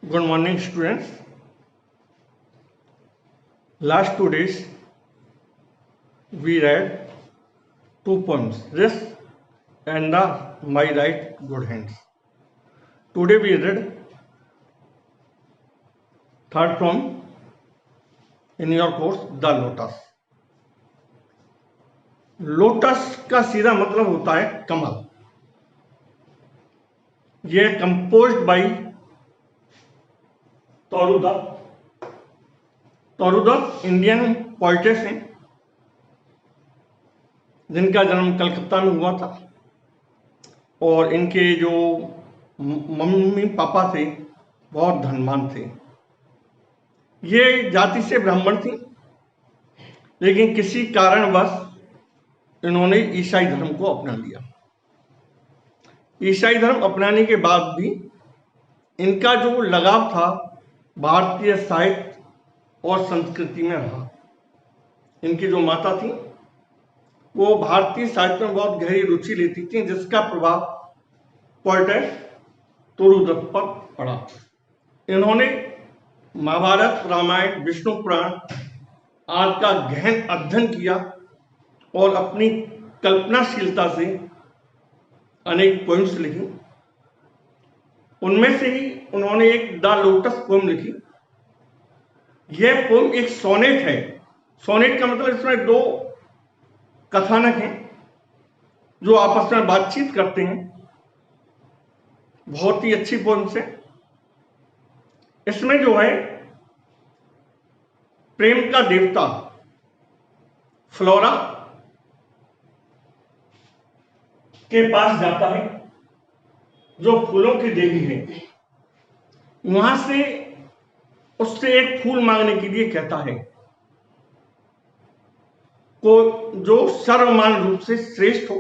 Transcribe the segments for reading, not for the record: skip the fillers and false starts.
Good morning, students. Last 2 days we read two poems, This and the My Right Good Hands. Today we read third poem in your course, The Lotus. Lotus का सीधा मतलब होता है कमल. यह composed by तौरुदत्त Indian poetess हैं जिनका जन्म कलकत्ता में हुआ था और इनके जो मम्मी पापा थे बहुत धनवान थे. ये जाति से ब्राह्मण थी लेकिन किसी कारणवश इन्होंने ईसाई धर्म को अपना लिया. ईसाई धर्म अपनाने के बाद भी इनका जो लगाव था भारतीय साहित्य और संस्कृति में रहा. इनकी जो माता थी वो भारतीय साहित्य में बहुत गहरी रुचि लेती थी जिसका प्रभाव पोएटेस तौरुदत्त पर पड़ा. इन्होंने महाभारत, रामायण, विष्णु पुराण आदि का गहन अध्ययन किया और अपनी कल्पनाशीलता से अनेक पोएम्स लिखी. उनमें से ही उन्होंने एक द लोटस पोएम लिखी. यह पोएम एक सोनेट है. सोनेट का मतलब इसमें दो कथानक हैं जो आपस में बातचीत करते हैं. बहुत ही अच्छी पोएम है. इसमें जो है प्रेम का देवता फ्लोरा के पास जाता है जो फूलों की देवी है. वहां से उससे एक फूल मांगने के लिए कहता है को जो सर्वमान रूप से श्रेष्ठ हो.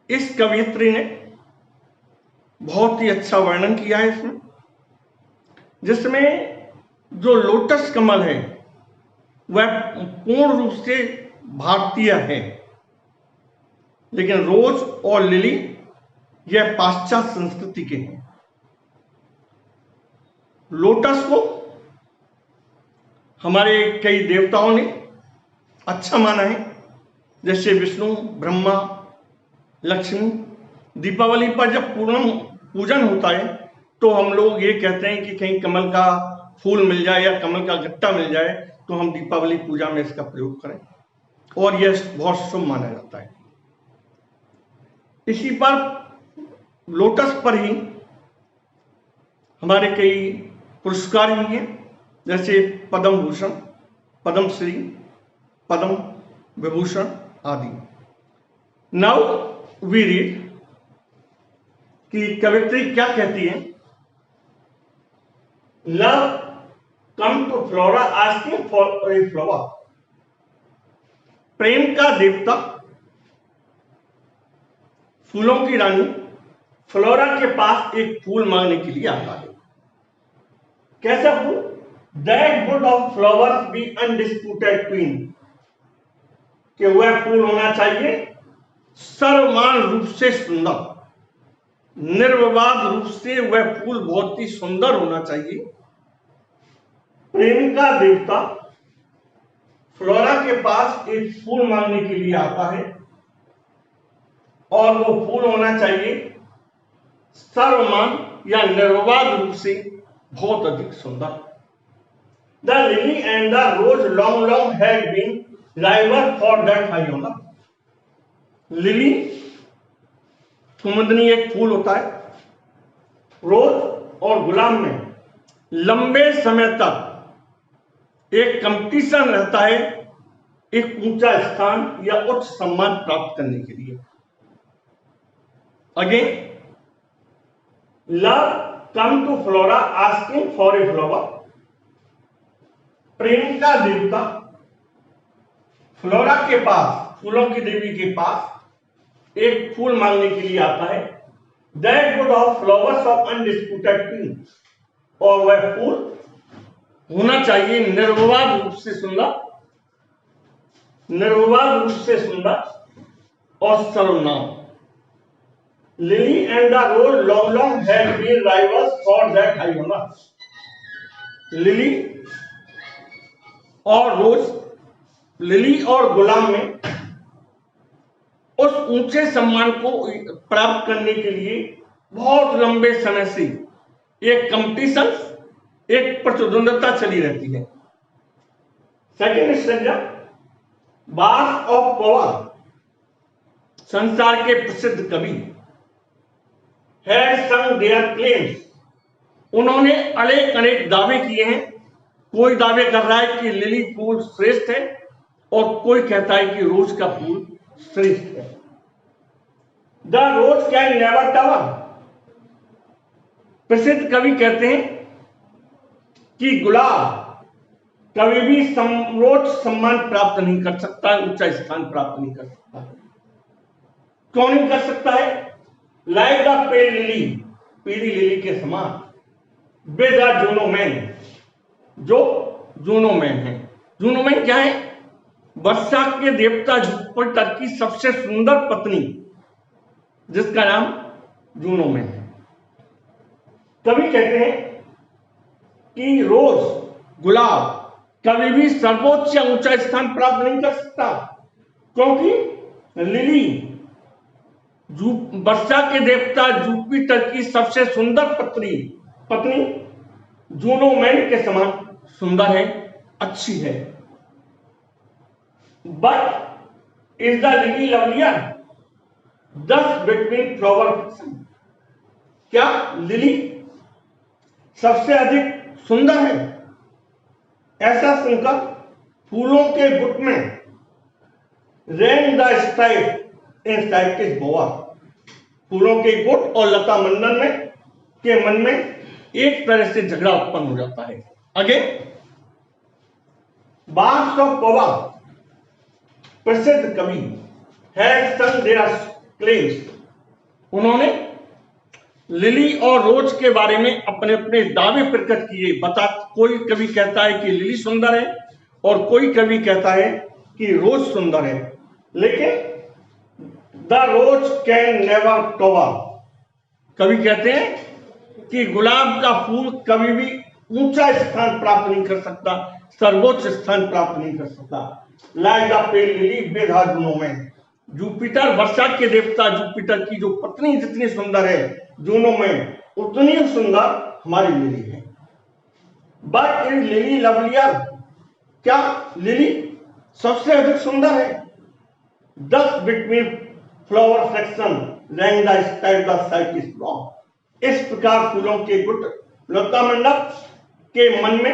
इस कवयित्री ने बहुत ही अच्छा वर्णन किया है इसमें, जिसमें जो लोटस कमल है वह पूर्ण रूप से भारतीय है लेकिन रोज और लिली यह पाश्चात्य संस्कृति के हैं. लोटस को हमारे कई देवताओं ने अच्छा माना है, जैसे विष्णु, ब्रह्मा, लक्ष्मी. दीपावली पर जब पूजन होता है तो हम लोग ये कहते हैं कि कहीं कमल का फूल मिल जाए या कमल का गट्टा मिल जाए तो हम दीपावली पूजा में इसका प्रयोग करें और यह बहुत शुभ माना जाता है. इसी पर लोटस पर ही हमारे कई पुरस्कार भी हैं, जैसे पद्म भूषण, पद्मश्री, पद्म विभूषण आदि. नाउ वी रीड कि कवित्री क्या कहती है. Love come to Flora asking for a flower. प्रेम का देवता फूलों की रानी फ्लोरा के पास एक फूल मांगने के लिए आता है. कैसा फूल? That would of flowers be undisputed queen. कि वह फूल होना चाहिए सर्वमान रूप से सुंदर, निर्विवाद रूप से वह फूल बहुत ही सुंदर होना चाहिए. प्रेम का देवता फ्लोरा के पास एक फूल मांगने के लिए आता है और वो फूल होना चाहिए सर्वमान या निर्विवाद रूप से बहुत अधिक सुंदर. The lily and the rose long long had been rival for that high honour. Lily कुमुदनी एक फूल होता है. रोज और गुलाब में लंबे समय तक एक कंपटीशन रहता है एक ऊंचा स्थान या उच्च सम्मान प्राप्त करने के लिए. Again love come to Flora asking for a flower. प्रेम का देवता फ्लोरा के पास, फूलों की देवी के पास एक फूल मांगने के लिए आता है. That would of flowers of undisputed queen. और वह फूल होना चाहिए निर्विवाद रूप से सुंदर, निर्विवाद रूप से सुंदर और सर्वनाम. Lily and the rose long long had been rivals for that high honour. Lily और रोज, लिली और गुलाम में उस ऊंचे सम्मान को प्राप्त करने के लिए बहुत लंबे समय से एक कंपटीशन, एक प्रतिद्वंदता चली रहती है। Second stanza, bars of power, संसार के प्रसिद्ध कवि, हैड सung their claims, उन्होंने अनेक दावे किए हैं। कोई दावे कर रहा है कि लिली फूल श्रेष्ठ है और कोई कहता है कि रोज का फूल श्रेष्ठ है। The rose can never tower, प्रसिद्ध कवि कहते हैं कि गुलाब कभी भी सर्वोच्च सम्मान प्राप्त नहीं कर सकता, ऊंचा स्थान प्राप्त नहीं कर सकता। क्यों नहीं कर सकता है? लाइक द पेल लिली, पीली लिली के समान, विद द जूनोमैन, जो जूनोमैन है। जूनोमैन क्या है? वर्षा के देवता जुपिटर की सबसे सुंदर पत्नी, जिसका नाम जूनोमैन है। कवि कहते हैं कि रोज, गुलाब कभी भी सर्वोच्च या ऊंचा स्थान प्राप्त नहीं कर सकता, क्योंकि लिली वर्षा के देवता जुपिटर की सबसे सुंदर पत्नी जूनोमैन के समान सुंदर है, अच्छी है। But is the lily lovelier दस बिटवीन फ्लावर फिक्शन, क्या लिली सबसे अधिक सुंदर है? ऐसा सुनकर फूलों के गुट में रैंक द स्ट्राइप इन साइकिस बोआ, फूलों के गुट और लता मंडल में के मन में एक तरह से झगड़ा उत्पन्न हो जाता है। अगेन, बार्स ऑफ पवा, प्रसिद्ध कवि, हैड सung their claims, उन्होंने लिली और रोज के बारे में अपने अपने दावे प्रकट किए। कोई कवि कहता है कि लिली सुंदर है और कोई कवि कहता है कि रोज सुंदर है, लेकिन the rose can never tower, कवि कहते हैं कि गुलाब का फूल कभी भी ऊंचा स्थान प्राप्त नहीं कर सकता, सर्वोच्च स्थान प्राप्त नहीं कर सकता। Like the pale lily with her Juno mien, Jupiter, वर्षा के देवता जुपिटर की जो पत्नी जितनी सुंदर है जूनोमैन, उतनी सुंदर हमारी लिली है। बट इन लिली लवलियर, क्या लिली सबसे अधिक सुंदर है? 10 between flower fraction rank the style the cycas block, इस प्रकार फूलों के गुट लता मंडप के मन में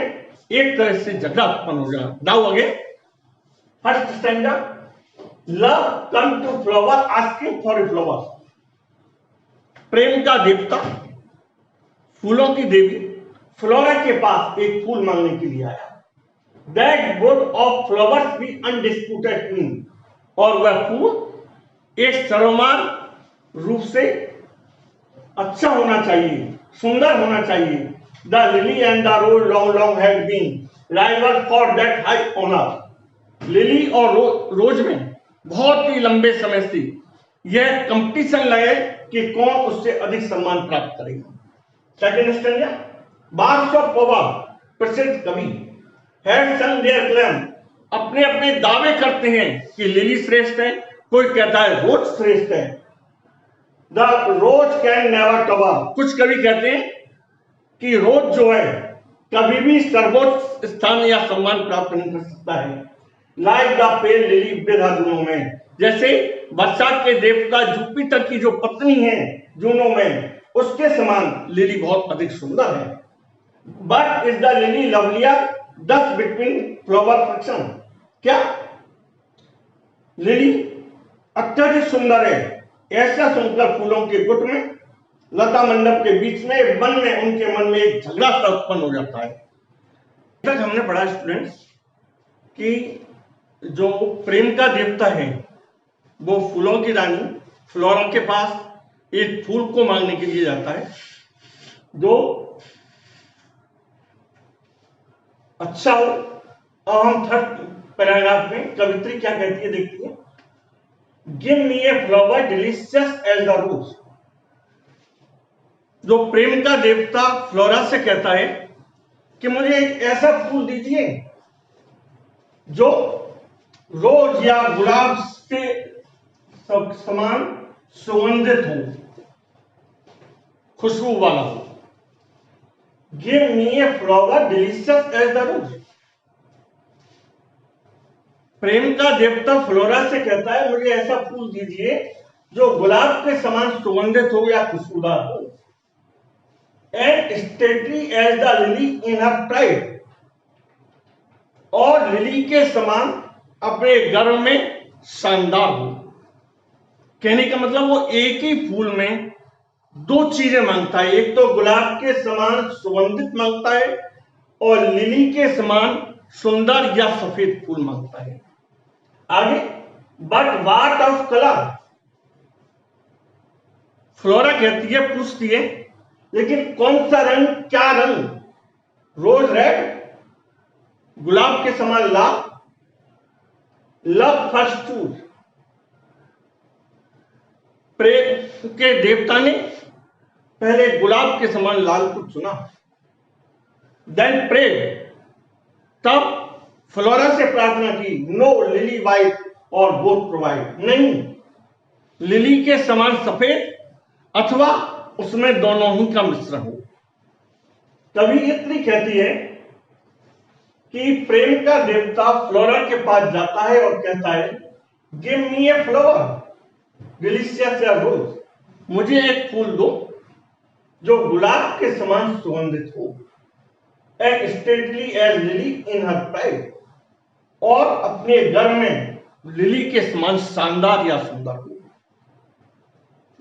एक तरह से झगड़ा उत्पन्न हो गया। Now again, first stanza, love come to flower asking for a flower, प्रेम का देवता, फूलों की देवी फ्लोरा के पास एक फूल मांगने के लिए आया। That would of flowers be undisputed queen, और वह फूल एक सर्वमान रूप से अच्छा होना चाहिए, सुंदर होना चाहिए। The lily and the rose long long had been rival for that high honour, lily और रोज में बहुत ही लंबे समय से यह कंपटीशन लगे कि कौन उससे अधिक सम्मान प्राप्त करेगा। सेकंड स्टैंजा, बार्स ऑफ पवा, प्रसिद्ध कवि, हैड सung their claim, अपने अपने दावे करते हैं कि लिली श्रेष्ठ है, कोई कहता है रोज श्रेष्ठ है। The rose can never tower, कुछ कवि कहते हैं कि रोज जो है कभी भी सर्वोच्च स्थान या सम्मान प्राप्त नहीं कर सकता है। Like the pale lily with her Juno mien, जैसे वर्षा के देवता जुपिटर की जो पत्नी है जूनोमैन, उसके समान लिली बहुत अधिक सुंदर है। But is the lily lovelier 10 between flower fraction, क्या लिली अत्यधिक सुंदर है? ऐसा सुनकर फूलों के गुट में लता मंडप के बीच में उनके मन में एक झगड़ा सा उत्पन्न हो जाता है। तक हमने पढ़ा स्टूडेंट्स कि जो प्रेम का देवता है वो फूलों की रानी फ्लोरा के पास एक फूल को मांगने के लिए जाता है जो अच्छा हो। और हम थर्ड पैराग्राफ में कवित्री क्या कहती है देखिए, give me a flower delicious as the rose, जो प्रेम का देवता फ्लोरा से कहता है कि मुझे एक ऐसा फूल दीजिए जो रोज या गुलाब के समान सुगंधित हो, खुशबू वाला हो। Give me a flower delicious as the rose. प्रेम का देवता फ्लोरा से कहता है मुझे ऐसा फूल दीजिए जो गुलाब के समान सुगंधित हो या खुशबूदार हो। And stately as the lily in her pride, और लिली के समान अपने गर्व में शानदार हो। कहने का मतलब वो एक ही फूल में दो चीजें मांगता है, एक तो गुलाब के समान सुगंधित मांगता है और लिली के समान सुंदर या सफेद फूल मांगता है। आगे, but what of colour. Flora कहती है, पूछती है, लेकिन कौन सा रंग, क्या रंग? रोज रेड, गुलाब के समान लाल, लव फर्स्ट चूज। प्रेम के देवता ने पहले गुलाब के समान लाल को चुना, देन प्रे, तब फ्लोरा से प्रार्थना की, नो लिली वाइट और बोथ प्रोवाइड। नहीं, लिली के समान सफेद अथवा उसमें दोनों ही का मिश्रण हो। तभी इतनी कहती है कि प्रेम का देवता फ्लोरा के पास जाता है और कहता है, give me a flower delicious या रोज। मुझे एक फूल दो जो गुलाब के समान सुगंधित हो, and stately as lily in her pride, और अपने घर में लिली के समान शानदार या सुंदर हो।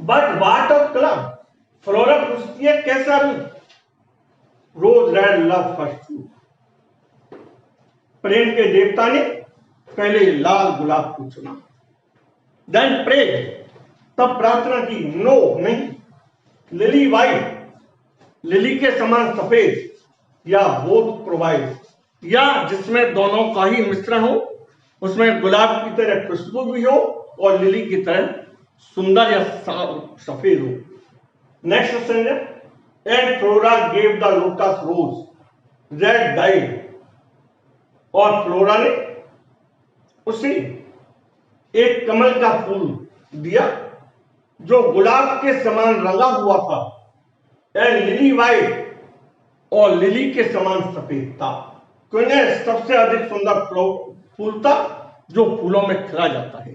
But what of colour. Flora पूछती है, कैसा रंग? रोज रेड, लव फर्स्ट चूज। प्रेम के देवता ने पहले लाल गुलाब को चुना, देन प्रे, तब प्रार्थना की, नो नहीं, लिली वाइट, लिली के समान सफेद, या बोथ प्रोवाइड, या जिसमें दोनों का ही मिश्रण हो, उसमें गुलाब की तरह खुशबू भी हो और लिली की तरह सुंदर या सफेद हो। नेक्स्ट क्वेश्चन है, and Flora gave the lotus rose red dyed, और फ्लोरा ने उसे एक कमल का फूल दिया जो गुलाब के समान रंगा हुआ था, एंड लिली वाइट, और लिली के समान सफेद था। क्विनेस सबसे अधिक सुंदर फूल था जो फूलों में खिला जाता है।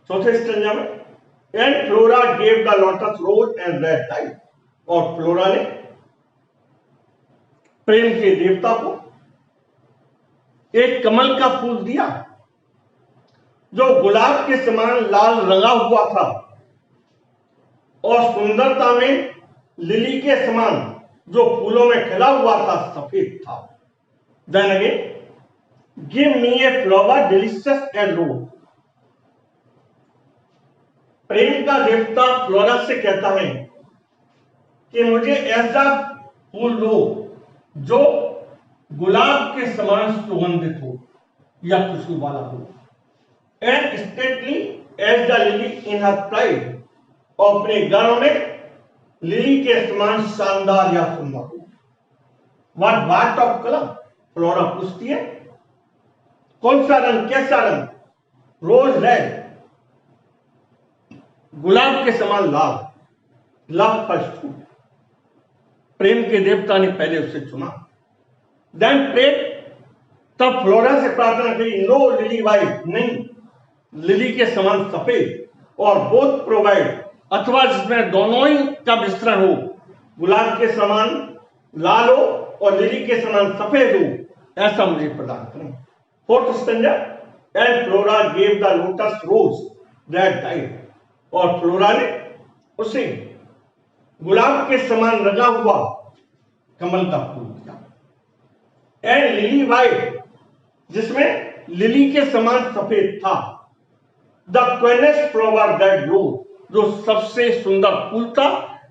चौथे स्टेंजा में, and Flora gave the lotus rose and red dyed, और फ्लोरा ने प्रेम के देवता को एक कमल का फूल दिया जो गुलाब के समान लाल रंगा हुआ था और सुंदरता में लिली के समान जो फूलों में खिला हुआ था सफेद था। Then again, give me a flower delicious and rose. प्रेम का देवता फ्लोरा से कहता है कि मुझे ऐसा फूल दो जो गुलाब के समान सुगंधित हो या खुशबू वाला हो, and stately as the lily in her pride, और अपने गर्व में लिली के समान शानदार या सुंदर हो। वाट ऑफ कलर। फ्लोरा पूछती है, कौन सा रंग, कैसा रंग? रोज रेड, गुलाब के समान लाल, लव फर्स्ट चूज। प्रेम के देवता ने पहले उसे चुना, देन प्रेड, तब फ्लोरा से प्रार्थना की, नो लिली वाइट, नहीं, लिली के समान सफेद, और बोथ प्रोवाइड, अथवा जिसमें दोनों ही का मिश्रण हो, गुलाब के समान लाल हो और लिली के समान सफेद हो, ऐसा मुझे प्रदान करें। Fourth stanza, and Flora gave the lotus rose red dyed, और फ्लोरा ने उसे गुलाब के समान रंगा हुआ कमल का फूल दिया, एंड लिली वाइट, जिसमें लिली के समान सफेद था, द क्वेनेस्ट फ्लावर दैट ग्रो, जो सबसे सुंदर फूल था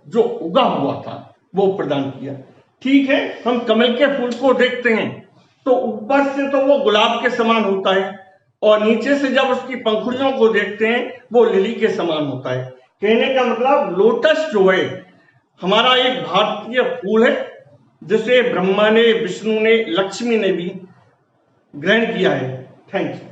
जो उगा हुआ था, वो प्रदान किया। ठीक है, हम कमल के फूल को देखते हैं तो ऊपर से तो वो गुलाब के समान होता है और नीचे से जब उसकी पंखुड़ियों को देखते हैं वो लिली के समान होता है। कहने का मतलब लोटस जो है हमारा एक भारतीय फूल है जिसे ब्रह्मा ने, विष्णु ने, लक्ष्मी ने भी ग्रहण किया है। Thank you.